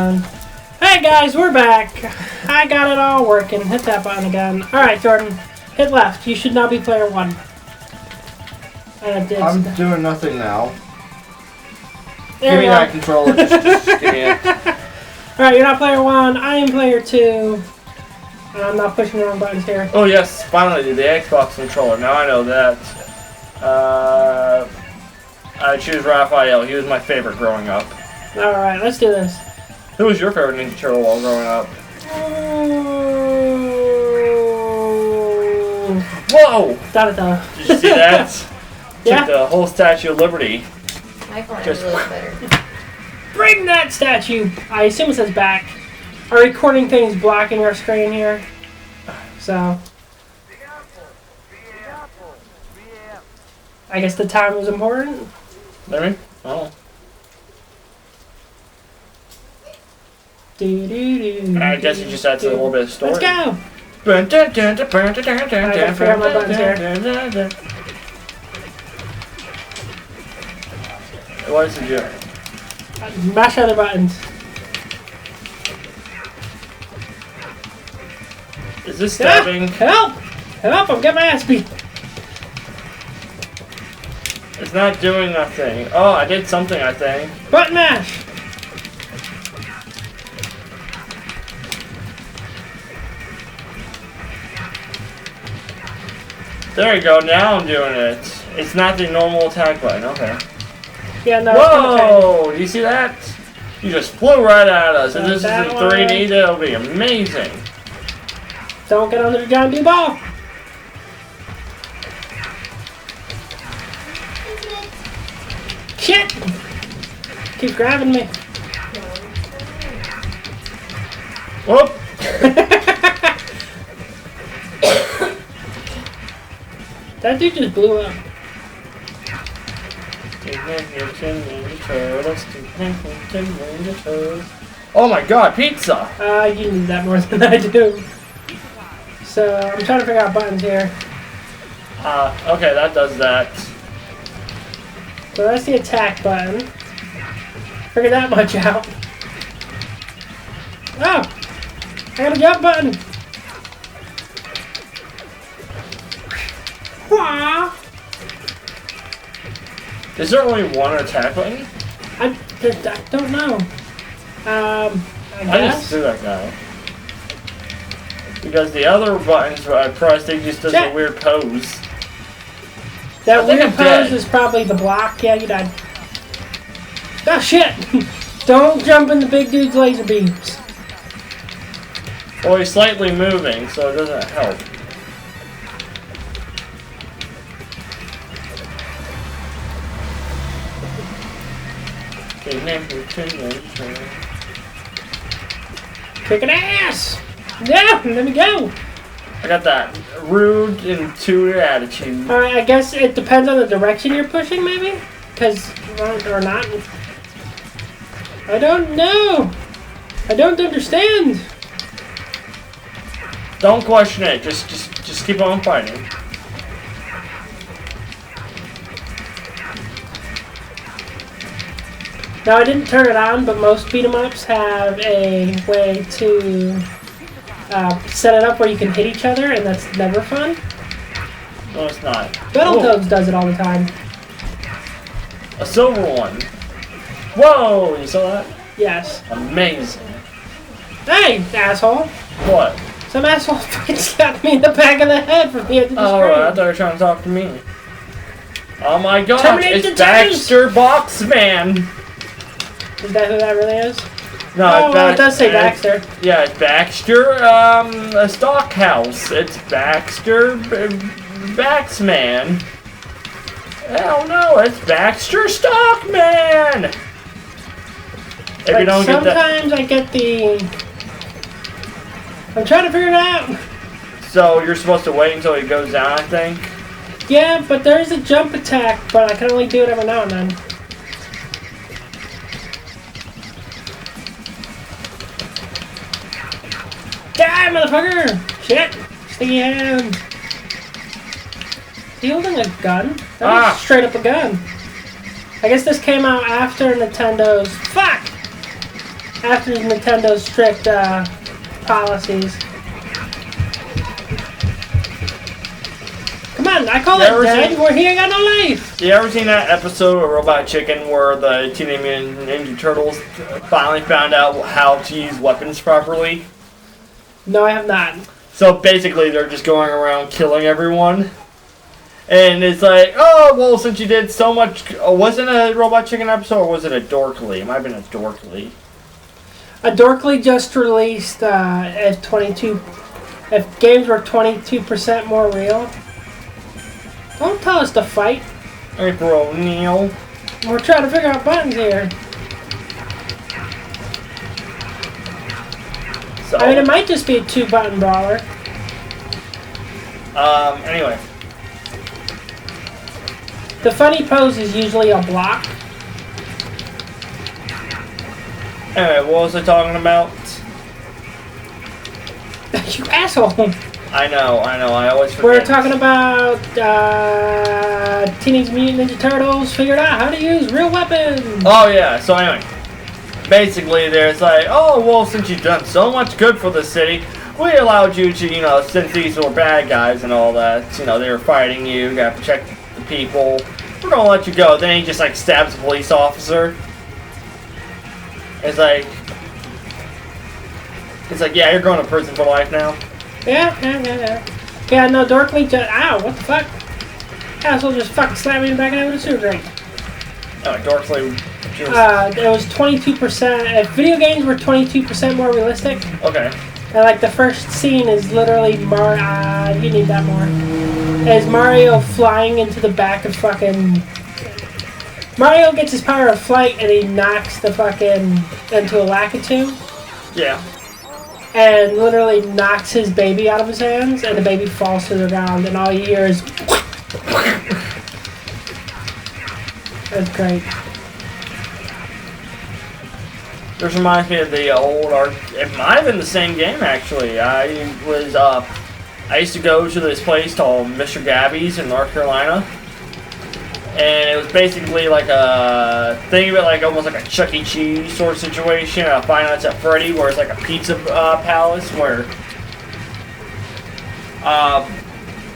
Hey guys, we're back. I got it all working. Hit that button again. Alright, Jordan. Hit left. You should now be player 1. I'm doing nothing now. There give me that controller. Just give me it. Alright, you're not player 1. I am player 2. And I'm not pushing the wrong buttons here. Oh yes, finally, the Xbox controller. Now I know that. I choose Raphael. He was my favorite growing up. Alright, let's do this. Who was your favorite Ninja Turtle while growing up? Whoa! Da-da-da. Did you see that? Yeah. Took the whole Statue of Liberty. My phone is really better. Bring that statue! I assume it says back. Our recording thing is blocking our screen here. So. I guess the time was important. Maybe? Oh. I guess you just adds a little bit of story. Let's go! I gotta figure out my buttons here. What does it do? Mash other buttons. Is this stabbing? Help! Help! I'm getting my ass beat. It's not doing nothing. Oh, I did something, I think. Button mash! There you go, now I'm doing it. It's not the normal attack button, okay. Yeah, no. Whoa! Do you see that? You just flew right at us. If this is in 3D, that'll be amazing. Don't get under the John D. ball. Shit! Keep grabbing me. Whoop! That dude just blew up. Oh my god, pizza! You need that more than I do. So, I'm trying to figure out buttons here. Okay, that does that. So that's the attack button. Figure that much out. Oh! I got a jump button! Wah! Is there only one attack button? I don't know. I I guess. just threw that guy. Because the other buttons I pressed, they just does a weird pose. That weird pose is probably the block. Yeah, you died. Oh shit! Don't jump in the big dude's laser beams. Well, he's slightly moving, so it doesn't help. Kicking ass! Yeah, let me go! I got that rude and intuitive attitude. Alright, I guess it depends on the direction you're pushing, maybe? Because, or not. I don't know! I don't understand! Don't question it, just keep on fighting. Now, I didn't turn it on, but most beat-em-ups have a way to set it up where you can hit each other, and that's never fun. No, it's not. Battletoads does it all the time. A silver one. Whoa, you saw that? Yes. Amazing. Hey, asshole. What? Some asshole slapped me in the back of the head from the edge of the Oh, screen. I thought you were trying to talk to me. Oh my god, Terminate it's Baxter Boxman! Is that who that really is? No, oh, it's well, it does say Baxter. Yeah, it's Baxter, a stockhouse. It's Baxter, Baxman. Oh no, it's Baxter Stockman! If you don't get that. Sometimes I get the... I'm trying to figure it out. So you're supposed to wait until he goes down, I think? Yeah, but there's a jump attack, but I can only do it every now and then. Die, motherfucker! Shit! Sticky hand! Is he holding a gun? That was straight up a gun. I guess this came out after Nintendo's... Fuck! After Nintendo's strict policies. Come on, I call it dead. Where he ain't got no life. You ever seen that episode of Robot Chicken where the Teenage Mutant Ninja Turtles finally found out how to use weapons properly? No, I have not. So basically, they're just going around killing everyone. And it's like, oh, well, since you did so much... was it a Robot Chicken episode or was it a Dorkly? It might have been a Dorkly. A Dorkly just released at 22... If games were 22% more real... Don't tell us to fight. April O'Neil. We're trying to figure out buttons here. So, I mean, it might just be a 2-button brawler. Anyway. The funny pose is usually a block. Anyway, what was I talking about? You asshole. I know, I always forget. We're talking about Teenage Mutant Ninja Turtles figured out how to use real weapons. Oh yeah, so anyway. Basically, there's like, oh, well, since you've done so much good for the city, we allowed you to, you know, since these were bad guys and all that, you know, they were fighting you gotta protect the people, we're gonna let you go. Then he just, like, stabs a police officer. It's like, yeah, you're going to prison for life now. Yeah. Yeah, no, Dorkly just... Ow, what the fuck? Asshole just fucking slapped me in the back of the head with a sewer drain. Oh, Dorkly just... it was 22%... If video games were 22% more realistic... Okay. And, like, the first scene is literally Mario... you need that more. Is Mario flying into the back of fucking... Mario gets his power of flight and he knocks the fucking... into a Lakitu. Yeah. And literally knocks his baby out of his hands, and the baby falls to the ground, and all you hear is... That's great. This reminds me of the old it might have been the same game, actually. I used to go to this place called Mr. Gabby's in North Carolina. And it was basically like a, think of it like almost like a Chuck E. Cheese sort of situation, a Five Nights at Freddy, where it's like a pizza palace where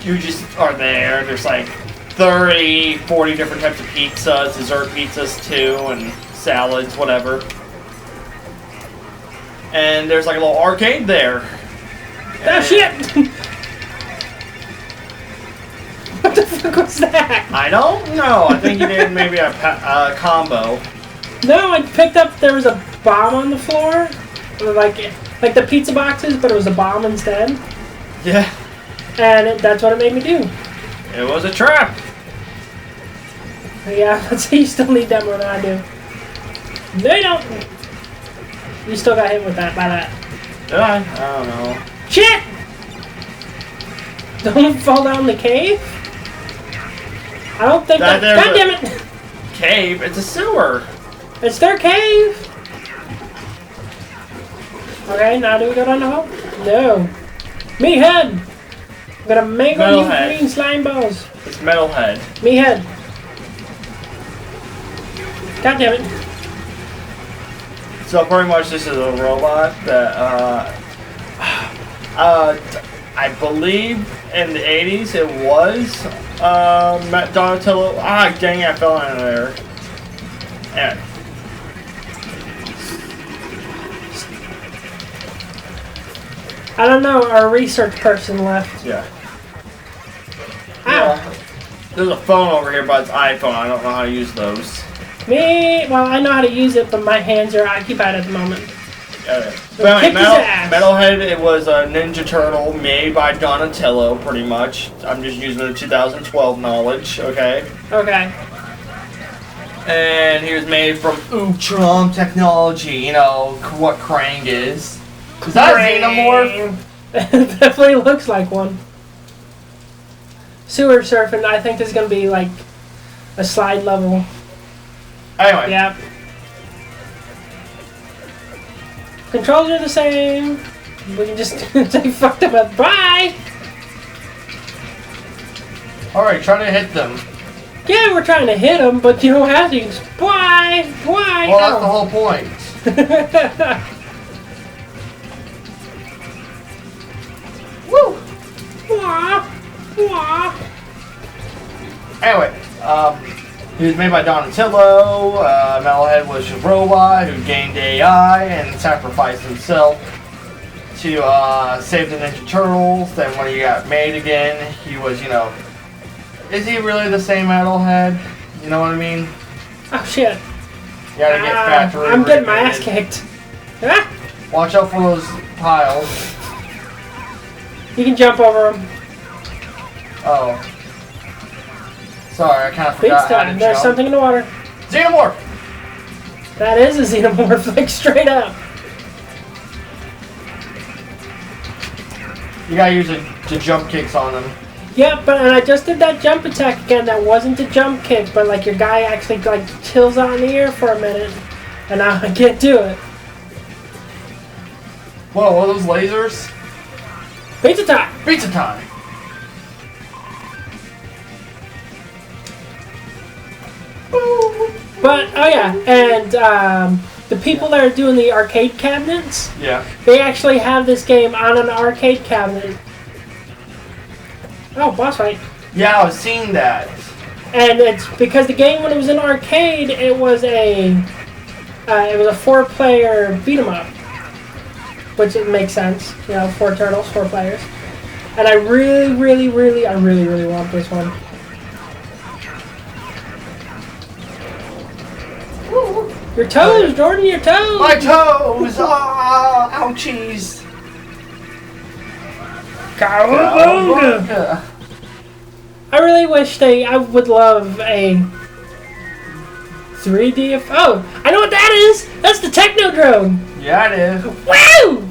you just are there. There's like 30, 40 different types of pizzas, dessert pizzas too, and salads, whatever. And there's like a little arcade there. Oh shit! What the fuck was that? I don't know. I think you did maybe a combo. No, I picked up, there was a bomb on the floor. Like the pizza boxes, but it was a bomb instead. Yeah. And that's what it made me do. It was a trap. Yeah, so you still need that more than I do. No, you don't. You still got hit with that, by that. Did I? I don't know. Shit! Don't fall down the cave? I don't think that... God damn it! Cave? It's a sewer. It's their cave! Okay, now do we go down the hole? No. Meathead! I'm gonna mangle you green slime balls. It's Metalhead. Meathead. God damn it. So pretty much this is a robot that, I believe in the 80s it was, Donatello. Ah, dang it, I fell into there. Anyway. I don't know, our research person left. Yeah. Ow. Well, there's a phone over here, but it's iPhone. I don't know how to use those. Well, I know how to use it, but my hands are occupied at the moment. Okay. But anyway, Metalhead, it was a Ninja Turtle made by Donatello, pretty much. I'm just using the 2012 knowledge, okay? Okay. And he was made from Ultron technology, you know, what Krang is. Is that a xenomorph? It definitely looks like one. Sewer surfing, I think there's going to be like a slide level. Anyway. Yep. Controls are the same. We can just say fuck them up. Bye! Alright, try to hit them. Yeah, we're trying to hit them, but you don't have to. Just, why? Well, that's the whole point. Woo! Wah, wah. Anyway, he was made by Donatello. Metalhead was a robot who gained AI and sacrificed himself to save the Ninja Turtles. Then when he got made again, he was, you know, is he really the same Metalhead? You know what I mean? Oh shit. You gotta get factory. I'm getting my ass kicked. Ah! Watch out for those piles. You can jump over them. Oh. Sorry, I kind of forgot how to There's jump. something in the water. Xenomorph! That is a xenomorph, like straight up. You gotta use the jump kicks on them. Yeah, and I just did that jump attack again. That wasn't a jump kick, but like your guy actually like chills out in the air for a minute, and now I can't do it. Whoa, what are those lasers? Pizza time! Pizza time! But oh yeah, and the people that are doing the arcade cabinets, Yeah. they actually have this game on an arcade cabinet. Oh, boss fight! Yeah, I was seeing that. And it's because the game, when it was in arcade, it was a 4-player beat 'em up, which it makes sense. You know, 4 turtles, 4 players. And I really want this one. Your toes, Jordan, your toes! My toes! Ah, ouchies! Cowabunga! I really wish I would love a 3D. Oh, I know what that is! That's the Technodrome! Yeah, it is. Woo!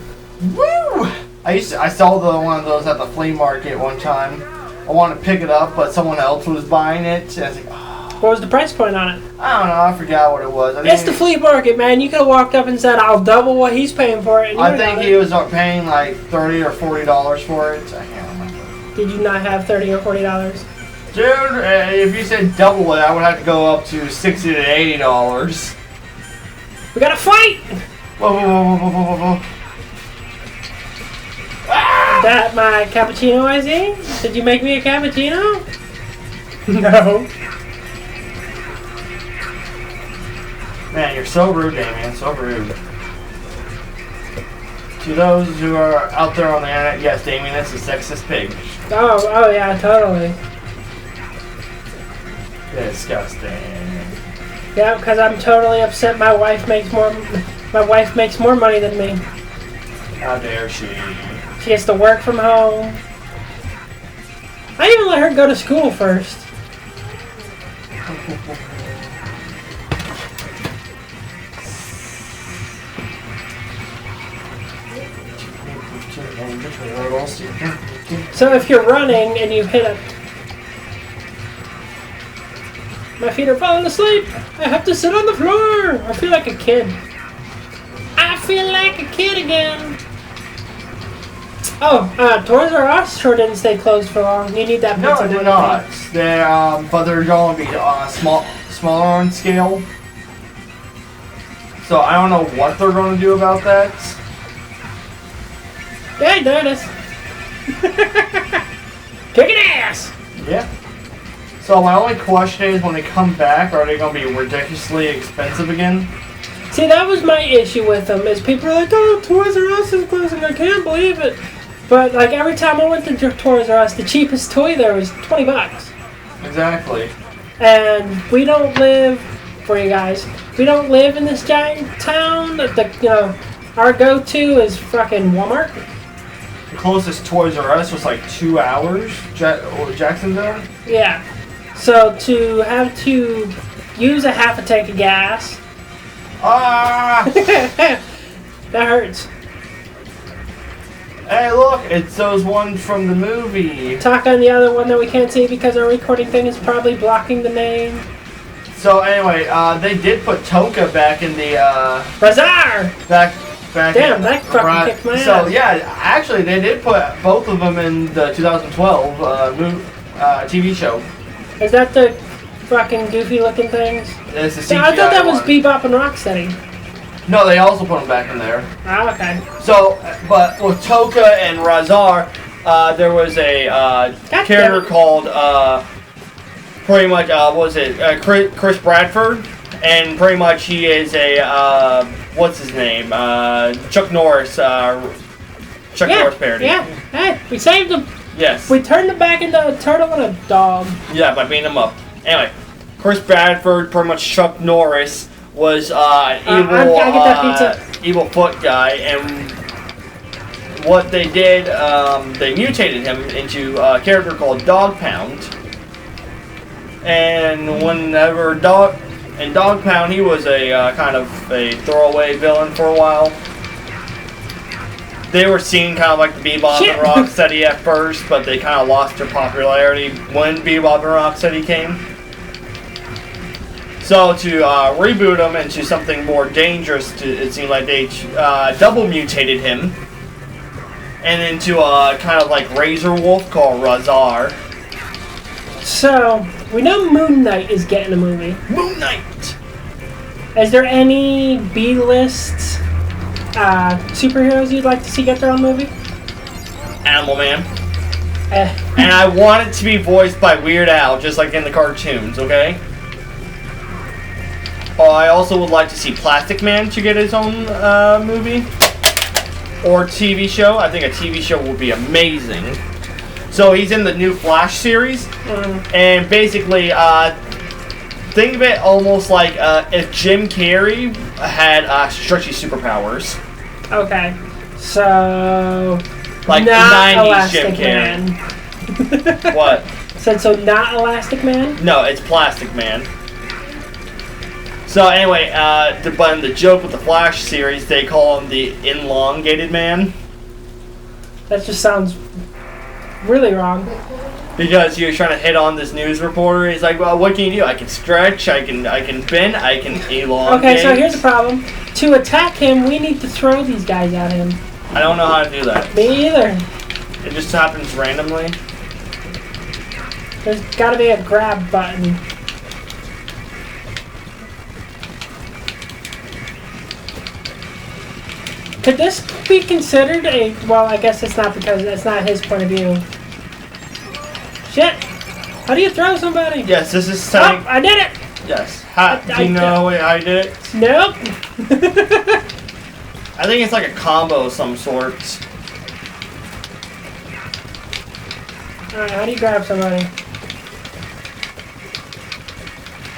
Woo! I saw one of those at the flea market one time. I wanted to pick it up, but someone else was buying it. And I was like, oh. What was the price point on it? I don't know. I forgot what it was. It's the flea market, man. You could have walked up and said, "I'll double what he's paying for it." And I think he was paying like $30 or $40 for it. I can't remember. Did you not have $30 or $40? Dude, if you said double it, I would have to go up to $60 to $80. We gotta fight! Whoa, whoa, whoa, whoa, whoa, whoa, whoa. Ah! That my cappuccino, Izzy? Did you make me a cappuccino? No. Man, you're so rude, Damian. So rude. To those who are out there on the internet, yes, Damian is a sexist pig. Oh yeah, totally. Disgusting. Yeah, because I'm totally upset. My wife makes more money than me. How dare she? She gets to work from home. I even let her go to school first. So if you're running and you hit a... My feet are falling asleep. I have to sit on the floor. I feel like a kid. I feel like a kid again. Oh, Toys R Us sure didn't stay closed for long. You need that. No, they're not. But they're going to be smaller on scale. So I don't know what they're going to do about that. Hey, there it is. Kicking ass. Yeah. So my only question is, when they come back, are they going to be ridiculously expensive again? See, that was my issue with them. Is people are like, "Oh, Toys R Us is closing. I can't believe it." But like every time I went to Toys R Us, the cheapest toy there was $20. Exactly. And we don't live, for you guys, we don't live in this giant town. Our go-to is fucking Walmart. The closest Toys R Us was like 2 hours, Jacksonville. Yeah. So to have to use a half a tank of gas, Ah! that hurts. Hey, look, it's those ones from the movie. Talk on the other one that we can't see because our recording thing is probably blocking the name. So anyway, they did put Tonka back in the Bazaar! back. Damn, that fucking kicked my ass. So yeah, actually they did put both of them in the 2012 TV show. Is that the fucking goofy looking things? It's the CGI I thought that was one. Bebop and Rocksteady. No, they also put him back in there. Oh, okay. So, but with Toka and Razar, there was a character called, pretty much, what was it, Chris Bradford, and pretty much he is a, what's his name, Chuck Norris, Norris parody. Yeah, hey, we saved him. Yes. We turned him back into a turtle and a dog. Yeah, by beating him up. Anyway, Chris Bradford, pretty much Chuck Norris, was evil foot guy, and what they did, they mutated him into a character called Dog Pound. And whenever Dog Pound, he was a kind of a throwaway villain for a while. They were seen kind of like the Bebop and Rocksteady at first, but they kind of lost their popularity when Bebop and Rocksteady came. So to reboot him into something more dangerous, it seemed like they double mutated him, and into a kind of like Razor Wolf called Razar. So we know Moon Knight is getting a movie. Moon Knight. Is there any B-list superheroes you'd like to see get their own movie? Animal Man. And I want it to be voiced by Weird Al, just like in the cartoons. Okay. I also would like to see Plastic Man to get his own movie or TV show. I think a TV show would be amazing. So he's in the new Flash series, and basically, think of it almost like if Jim Carrey had stretchy superpowers. Okay, so like not 90s Jim Elastic Carrey. Man. What? So not Elastic Man? No, it's Plastic Man. So anyway, but in the joke with the Flash series, they call him the Elongated Man. That just sounds really wrong. Because he was trying to hit on this news reporter. He's like, well, what can you do? I can stretch, I can bend, I can elongate. Okay, so here's the problem. To attack him, we need to throw these guys at him. I don't know how to do that. Me either. It just happens randomly. There's got to be a grab button. Could this be considered a... Well, I guess it's not because that's not his point of view. Shit! How do you throw somebody? Yes, this is Oh, something... I did it! Yes. Do you know how I did it? Nope. I think it's like a combo of some sorts. Alright, how do you grab somebody?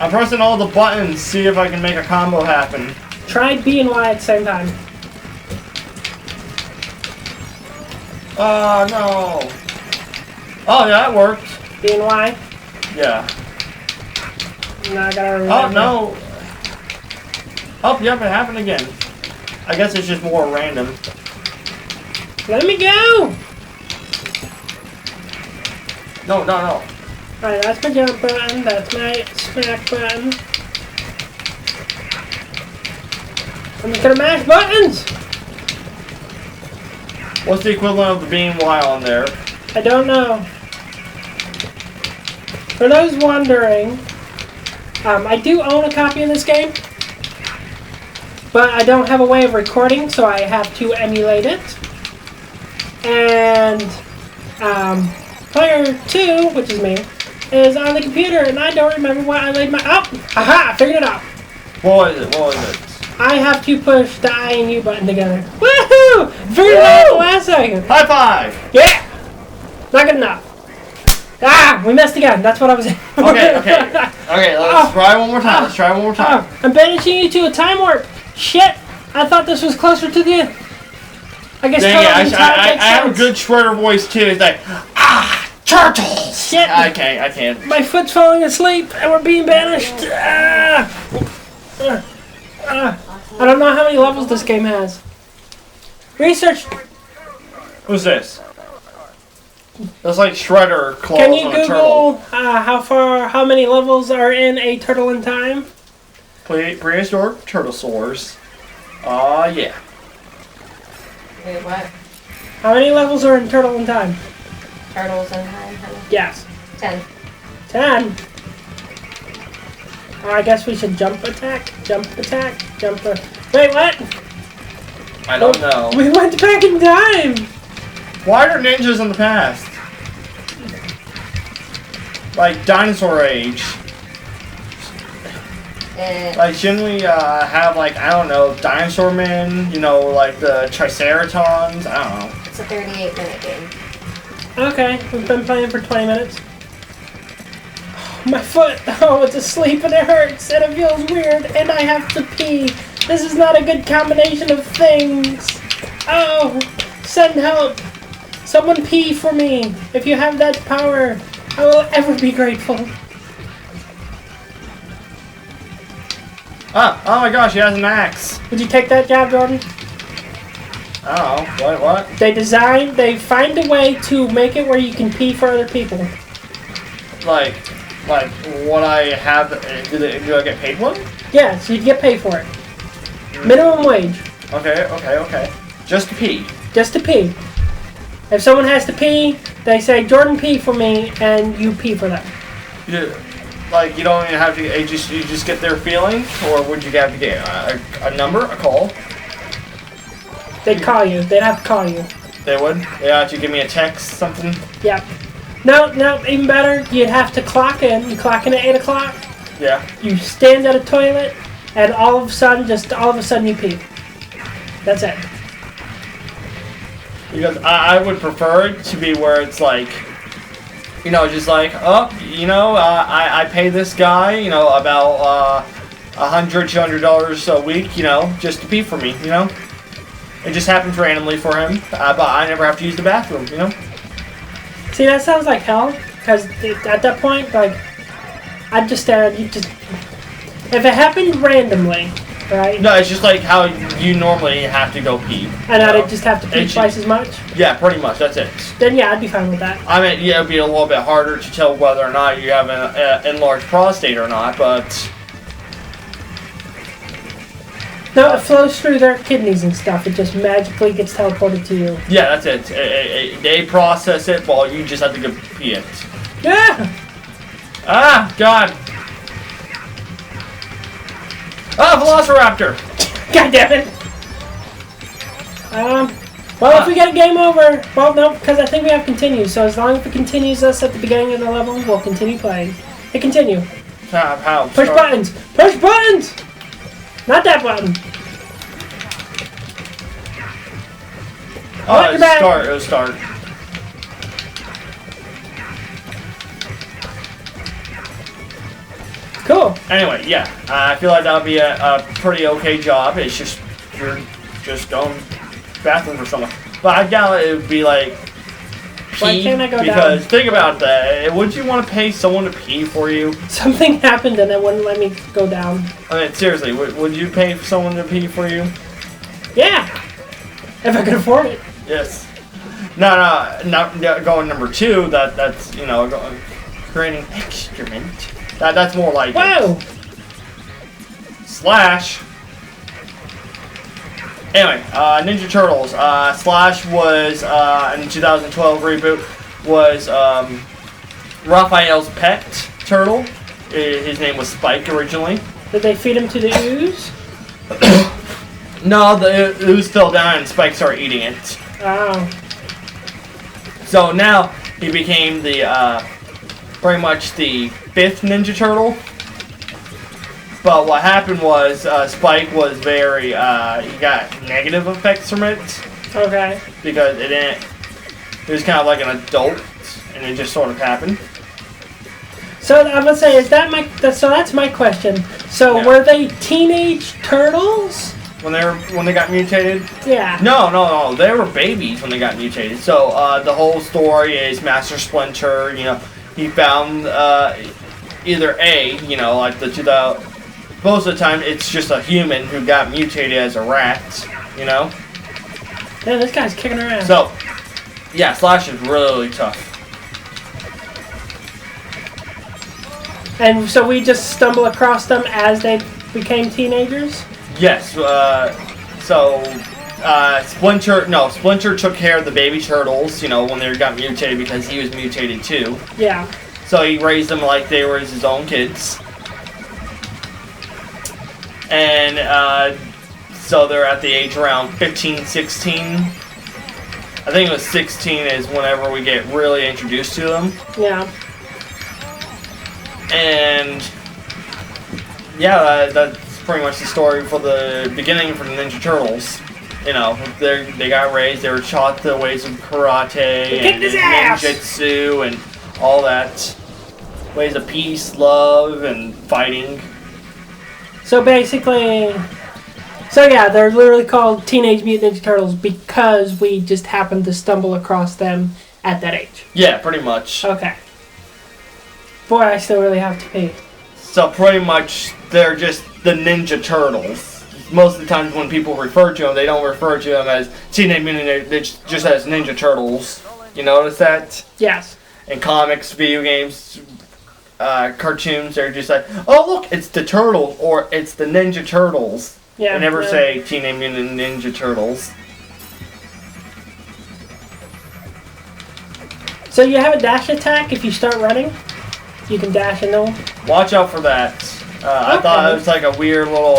I'm pressing all the buttons, see if I can make a combo happen. Try B and Y at the same time. Oh, no. Oh, yeah, that worked. B and Y? Yeah. Now I gotta remember. Oh, no. Oh, yep, it happened again. I guess it's just more random. Let me go! No. Alright, that's my jump button, that's my smack button. I'm just gonna mash buttons! What's the equivalent of the B and Y on there? I don't know. For those wondering, I do own a copy of this game, but I don't have a way of recording, so I have to emulate it. And player 2, which is me, is on the computer, and I don't remember what I laid my... Oh! Aha! I figured it out! What was it? I have to push the I and U button together. Woohoo! Figured it out at the last second! High five! Yeah! Not good enough. Ah! We messed again. That's what I was saying. Okay, let's try one more time. I'm banishing you to a time warp. Shit! I thought this was closer to the... I guess Dang it, I have a good Shredder voice too. It's like, turtles! Shit! I can't. My foot's falling asleep and we're being banished. I don't know how many levels this game has. Research. Who's this? That's like Shredder claws Can you on a turtle. Google how many levels are in A Turtle in Time? Prehistoric turtlesaurs. Yeah. Wait, what? How many levels are in Turtle in Time? Turtles and time, honey? Yes. 10. 10. I guess we should jump attack. Wait, what? I don't know. We went back in time! Why are ninjas in the past? Like dinosaur age. Like, shouldn't we have, like, I don't know, dinosaur men, you know, like the triceratons? I don't know. It's a 38-minute game. Okay, we've been playing for 20 minutes. Oh, my foot! Oh, it's asleep and it hurts and it feels weird and I have to pee. This is not a good combination of things. Oh, send help. Someone pee for me. If you have that power, I will ever be grateful. Oh my gosh, he has an axe. Would you take that job, Jordan? I don't know. What? They find a way to make it where you can pee for other people. Like what I have, do I get paid one? Yeah, so you get paid for it. Minimum wage. Okay. Just to pee. Just to pee. If someone has to pee, they say, Jordan, pee for me, and you pee for them. Like, you don't even have to, you just get their feeling, or would you have to get a number, a call? They'd call you. They'd have to call you. They would? They have to give me a text, something? Yeah. No, even better, you'd have to clock in. You clock in at 8 o'clock. Yeah. You stand at a toilet, and all of a sudden you pee. That's it. Because I would prefer it to be where it's like, you know, just like, oh, you know, I pay this guy, you know, about $200 a week, you know, just to pee for me, you know. It just happens randomly for him, but I never have to use the bathroom, you know. See, that sounds like hell, because at that point, like, I'd just stand, if it happened randomly, right? No, it's just like how you normally have to go pee. And I'd just have to pee twice as much? Yeah, pretty much, that's it. Then yeah, I'd be fine with that. I mean, yeah, it'd be a little bit harder to tell whether or not you have an enlarged prostate or not, but... No, it flows through their kidneys and stuff. It just magically gets teleported to you. Yeah, that's it. They process it while you just have to go pee it. Yeah! Ah, God. Ah, Velociraptor! God damn it! Well, if we get a game over, well, no, because I think we have continues. So as long as it continues us at the beginning of the level, we'll continue playing. Hit continue. How? Push buttons! Push buttons! Not that button. Oh, it'll start. Cool. Anyway, yeah, I feel like that'll be a pretty okay job. It's just, you're just going to the bathroom or something. But I doubt it would be like pee. Why can't I go because down? think about that. Would you want to pay someone to pee for you? Something happened and it wouldn't let me go down. I mean, seriously, would you pay for someone to pee for you? Yeah. If I could afford it. Yes. No, not going number 2. That's you know, creating excrement. That's more like Whoa. it. Slash. Anyway, Ninja Turtles. Slash was in the 2012 reboot was Raphael's pet turtle. His name was Spike originally. Did they feed him to the ooze? No, the ooze fell down and Spike started eating it. Oh. So now he became the pretty much the 5th Ninja Turtle. But what happened was Spike was very he got negative effects from it. Okay. Because it was kind of like an adult, and it just sort of happened. So I'm gonna say, so that's my question. So Yeah. were they teenage turtles? When they got mutated? Yeah. No. They were babies when they got mutated. So the whole story is Master Splinter. You know, he found either you know, like the 2000. Most of the time, it's just a human who got mutated as a rat. You know. Man, this guy's kicking around. So, yeah, Slash is really tough. And so we just stumble across them as they became teenagers? Yes, Splinter took care of the baby turtles, you know, when they got mutated because he was mutated too. Yeah. So he raised them like they were his own kids. And So they're at the age around 15, 16. I think it was 16 is whenever we get really introduced to them. Yeah. And yeah, that's pretty much the story for the beginning for the Ninja Turtles. You know, they got raised, they were taught the ways of karate and ninjutsu and all that. Ways of peace, love, and fighting. So basically, they're literally called Teenage Mutant Ninja Turtles because we just happened to stumble across them at that age. Yeah, pretty much. Okay. Boy, I still really have to pee. So pretty much, they're just the Ninja Turtles. Most of the times when people refer to them, they don't refer to them as Teenage Mutant Ninja, it's just as Ninja Turtles. You notice that? Yes. In comics, video games, cartoons, they're just like, oh look, it's the Turtles, or it's the Ninja Turtles. Yeah. They never say Teenage Mutant Ninja Turtles. So you have a dash attack if you start running? You can dash into them? Watch out for that. I thought it was like a weird little,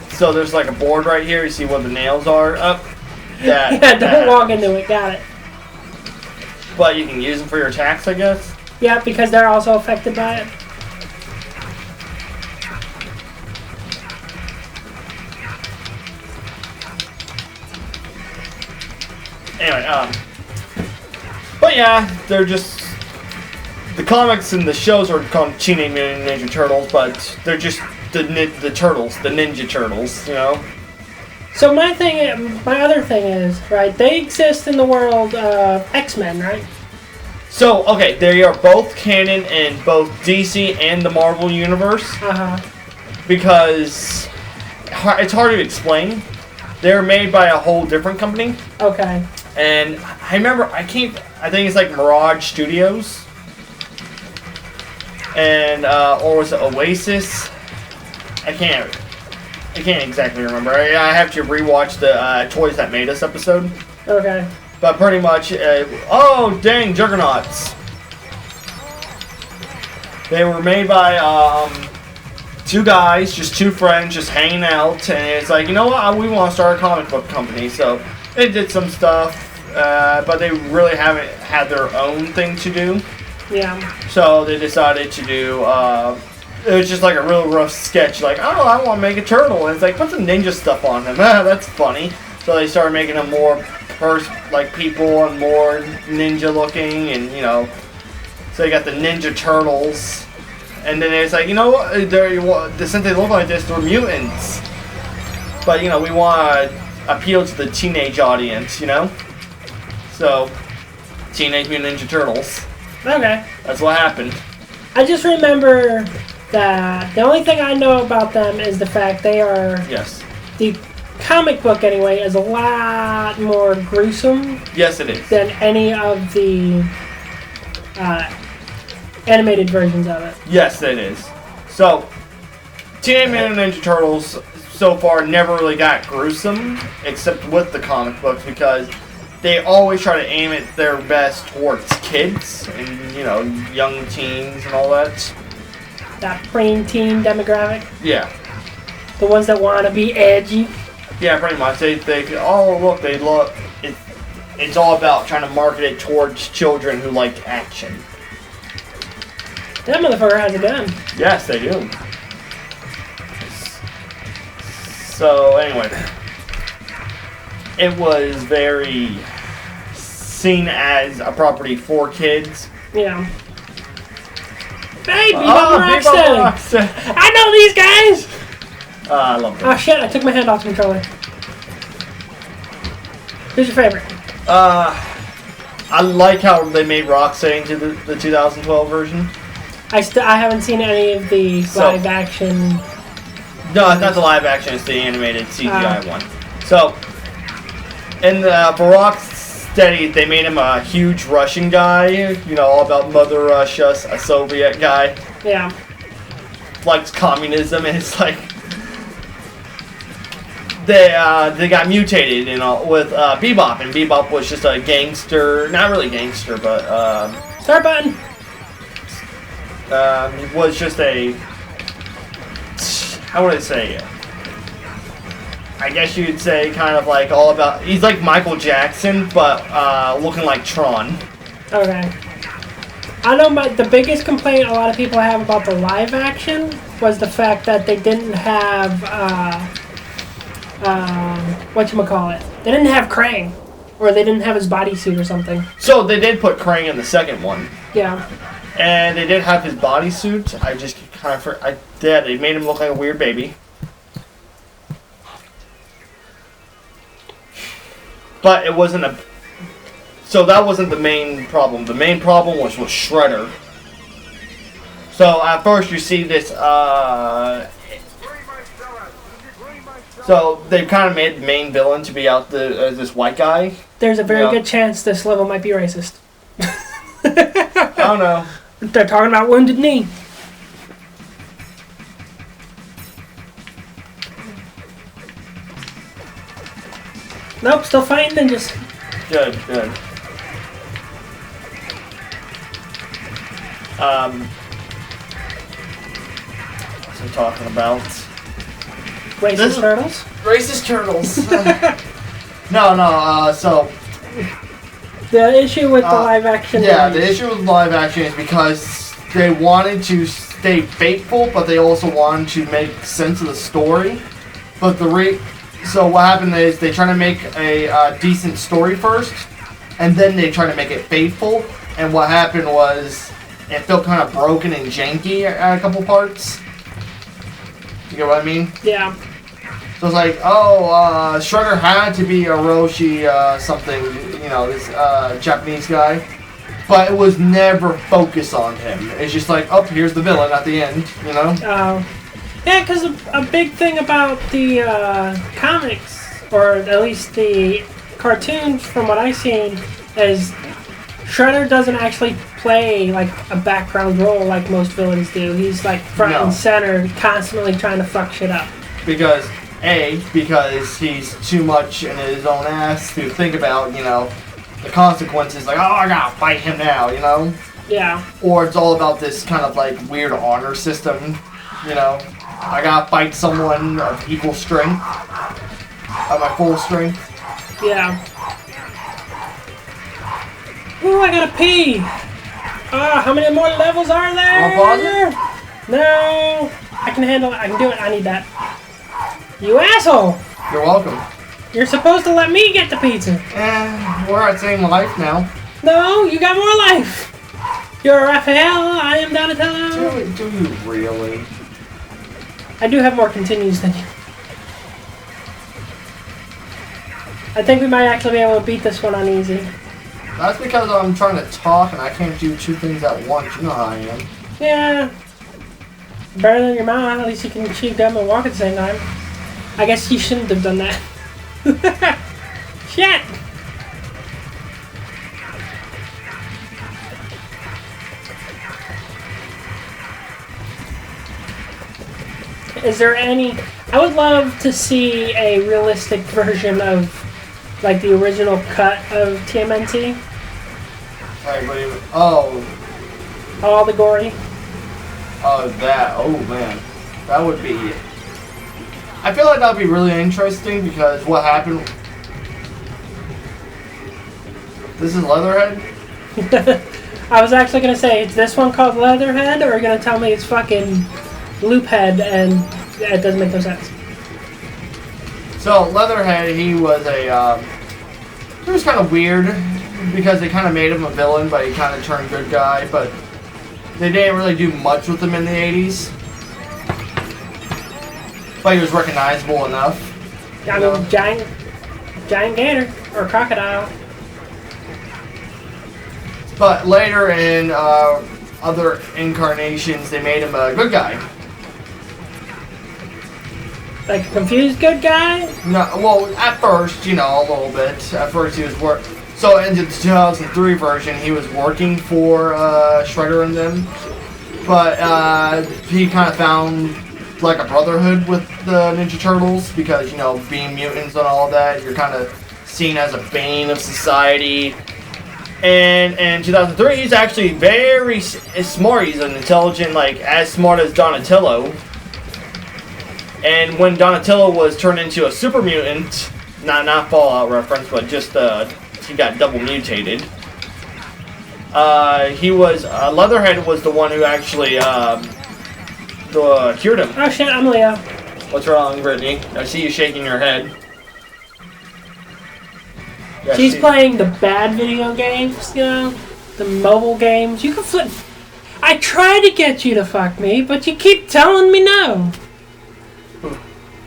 so there's like a board right here, you see what the nails are? Yeah, don't walk into it, got it. But you can use them for your attacks, I guess? Yeah, because they're also affected by it. Anyway, but yeah, they're just, the comics and the shows are called Teenage Mutant Ninja Turtles, but they're just the turtles, the Ninja Turtles, you know? So my other thing is, right, they exist in the world of X-Men, right? So, okay, they are both canon in both DC and the Marvel Universe. Uh-huh. Because it's hard to explain. They're made by a whole different company. Okay. And I remember, I think it's like Mirage Studios. And, or was it Oasis? I can't exactly remember. I have to rewatch the Toys That Made Us episode. Okay. But pretty much, oh dang, Juggernauts. They were made by two guys, just two friends, just hanging out, and it's like, you know what, we want to start a comic book company. So they did some stuff, but they really haven't had their own thing to do. Yeah. So they decided to do, it was just like a real rough sketch, like, oh, I want to make a turtle, and it's like, put some ninja stuff on him. That's funny. So they started making them more like people and more ninja looking, and you know, so they got the Ninja Turtles, and then it's like, you know what, since they look like this, they're mutants, but you know, we want to appeal to the teenage audience, you know, so Teenage Mutant Ninja Turtles. Okay. That's what happened. I just remember that the only thing I know about them is the fact they are the comic book anyway is a lot more gruesome. Yes, it is. Than any of the animated versions of it. Yes, it is. So, Teenage Mutant Ninja Turtles so far never really got gruesome, except with the comic books, because they always try to aim it their best towards kids and, you know, young teens and all that. That preteen demographic. Yeah. The ones that want to be edgy. Yeah, pretty much. They look. It's all about trying to market it towards children who like action. That motherfucker has a gun. Yes, they do. So anyway, it was very seen as a property for kids. Yeah. Hey, Bebop Rocksteady! I know these guys! I love them. Oh shit, I took my hand off the controller. Who's your favorite? I like how they made Rocksteady into the 2012 version. I haven't seen any of the live action. No, it's not the live action, it's the animated CGI one. So, for Rocksteady, they made him a huge Russian guy, you know, all about Mother Russia, a Soviet guy. Yeah. Likes communism, and it's like, they got mutated, you know, with Bebop, and Bebop was just a gangster, not really gangster, but Start button. was just a how would I say it? I guess you'd say kind of like all about. He's like Michael Jackson, but looking like Tron. Okay. I know the biggest complaint a lot of people have about the live action was the fact that they didn't have whatchamacallit. They didn't have Krang, or they didn't have his bodysuit or something. So they did put Krang in the second one. Yeah. And they did have his bodysuit. I just kind of they made him look like a weird baby. But it wasn't a. So that wasn't the main problem. The main problem was with Shredder. So at first you see this. So they've kind of made the main villain to be out this white guy. There's a very good chance this level might be racist. I don't know. They're talking about Wounded Knee. Nope, still fighting ninjas. Good. What's he talking about? Racist turtles? Racist turtles. No, so... The issue with the live action... Yeah, the issue with live action is because they wanted to stay faithful, but they also wanted to make sense of the story. But so what happened is they try to make a decent story first, and then they try to make it faithful. And what happened was it felt kind of broken and janky at a couple parts. You get what I mean? Yeah. So it's like, Shredder had to be Orochi something, this Japanese guy. But it was never focused on him. It's just like, here's the villain at the end, Yeah, because a big thing about the comics, or at least the cartoons from what I've seen, is Shredder doesn't actually play like a background role like most villains do. He's like front and center, constantly trying to fuck shit up. Because he's too much in his own ass to think about, the consequences. Like, I gotta fight him now, Yeah. Or it's all about this kind of like weird honor system, I gotta fight someone of equal strength, of my full strength. Yeah. Ooh, I gotta pee! How many more levels are there? No! I can handle it. I can do it. I need that. You asshole! You're welcome. You're supposed to let me get the pizza. We're at same life now. No, you got more life! You're Raphael, I am Donatello. Do you really? I do have more continues than you. I think we might actually be able to beat this one on easy. That's because I'm trying to talk and I can't do two things at once. You know how I am. Yeah. Better than your mom. At least you can chew gum and walk at the same time. I guess you shouldn't have done that. Shit! Is there any... I would love to see a realistic version of, like, the original cut of TMNT. Alright, what do you... Oh. All the gory. Oh, that. Oh, man. That would be... I feel like that would be really interesting because what happened... This is Leatherhead? I was actually going to say, is this one called Leatherhead, or are you going to tell me it's fucking Loophead, and it doesn't make no sense? So, Leatherhead, he was he was kind of weird because they kind of made him a villain, but he kind of turned good guy, but they didn't really do much with him in the 80s. But he was recognizable enough. I mean, giant gator, or crocodile. But later in other incarnations, they made him a good guy. Like a confused good guy? No, well, at first, a little bit. At first, he was So in the 2003 version, he was working for Shredder and them, but he kind of found like a brotherhood with the Ninja Turtles because being mutants and all that, you're kind of seen as a bane of society. And in 2003, he's actually very smart. He's an intelligent, like as smart as Donatello. And when Donatello was turned into a super mutant, not Fallout reference, but just he got double mutated. He was Leatherhead was the one who actually cured him. Oh shit, I'm Leo. What's wrong, Brittany? I see you shaking your head. Yeah, She's playing the bad video games, you know, the mobile games. You can flip. I try to get you to fuck me, but you keep telling me no.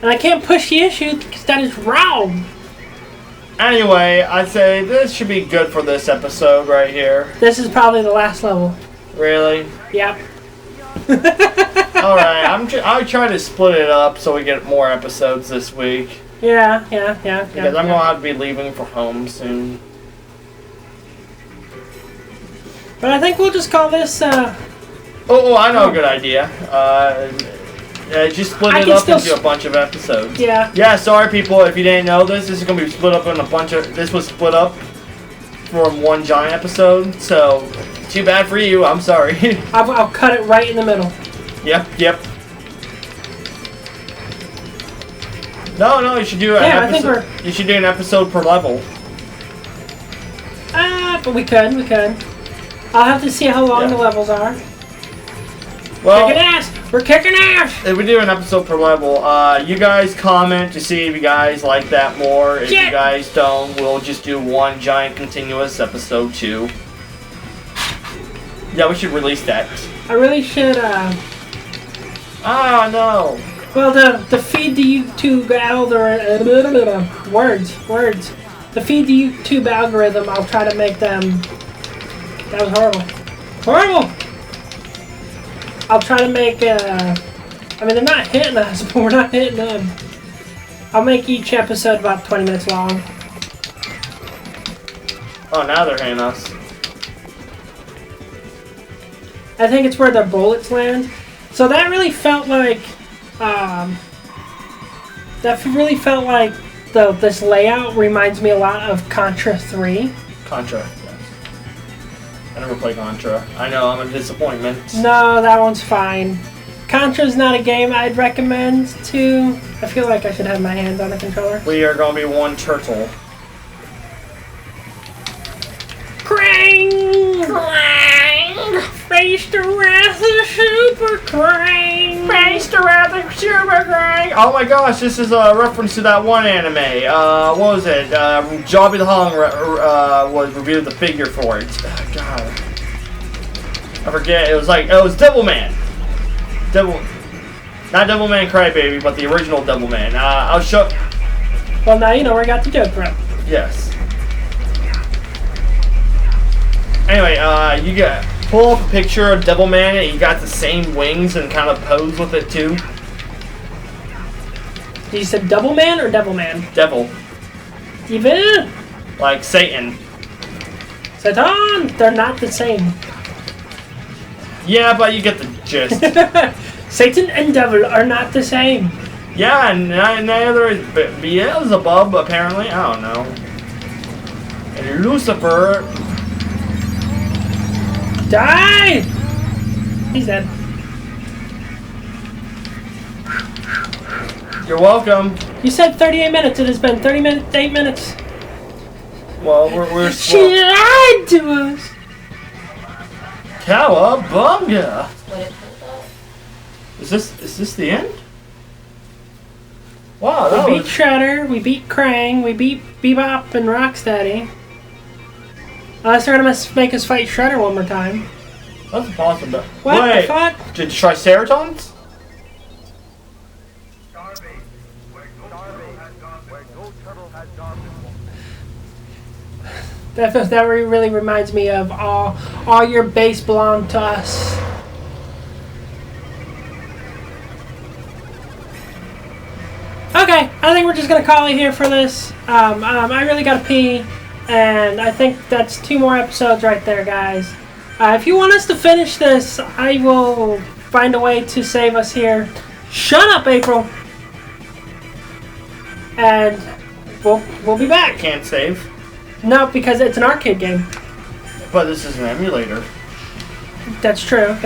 And I can't push the issue because that is wrong. Anyway, I'd say this should be good for this episode right here. This is probably the last level. Really? Yep. Alright, I'll try to split it up so we get more episodes this week. Yeah. Because I'm going to have to be leaving for home soon. But I think we'll just call this, Oh, I know a good idea. Just split it up into a bunch of episodes. Yeah. Yeah, sorry people, if you didn't know this is going to be split up in a bunch of... This was split up from one giant episode, so too bad for you, I'm sorry. I'll cut it right in the middle. Yep. No, you should do an episode. You should do an episode per level. But we could. I'll have to see how long the levels are. Well, kicking ass! We're kicking ass! If we do an episode per level, you guys comment to see if you guys like that more. If you guys don't, we'll just do one giant continuous episode 2. Yeah, we should release that. I really should, Ah, no. Well, the feed the YouTube algorithm... words. The feed the YouTube algorithm, I'll try to make them... That was horrible! I'll try to make, I mean, they're not hitting us, but we're not hitting them. I'll make each episode about 20 minutes long. Oh, now they're hitting us. I think it's where their bullets land. So that really felt like, this layout reminds me a lot of Contra 3. Contra, yes. I never played Contra. I know, I'm a disappointment. No, that one's fine. Contra's not a game I'd recommend to... I feel like I should have my hands on the controller. We are going to be one turtle. Krang! Face the wrath of Super Krang! Face the wrath of Super Krang! Oh my gosh, this is a reference to that one anime. What was it? Jobby the Hung was reviewed the figure for it. God. I forget. It was Devilman. Not Devilman Crybaby, but the original Devilman. I'll show... Well, now you know where I got the joke from. Yes. Anyway, you pull up a picture of Devilman and he got the same wings and kind of pose with it too. You said Doubleman or Devilman? Devil. Even? Like Satan. Satan! They're not the same. Yeah, but you get the gist. Satan and Devil are not the same. Yeah, and neither is Beelzebub, apparently. I don't know. And Lucifer... Die! He's dead. You're welcome. You said 38 minutes. It has been 8 minutes. Well, we're She lied to us. Cowabunga! Is this the end? Wow, that we beat Shredder, we beat Krang, we beat Bebop and Rocksteady. Unless they're gonna make us fight Shredder one more time. That's possible. What Wait, the fuck? Did you try Triceratons? That really reminds me of all your base belong to us. Okay, I think we're just gonna call it here for this. I really gotta pee, and I think that's 2 more episodes right there, guys. If you want us to finish this, I will find a way to save us here. Shut up, April. And we'll be back. Can't save. No, because it's an arcade game. But this is an emulator. That's true.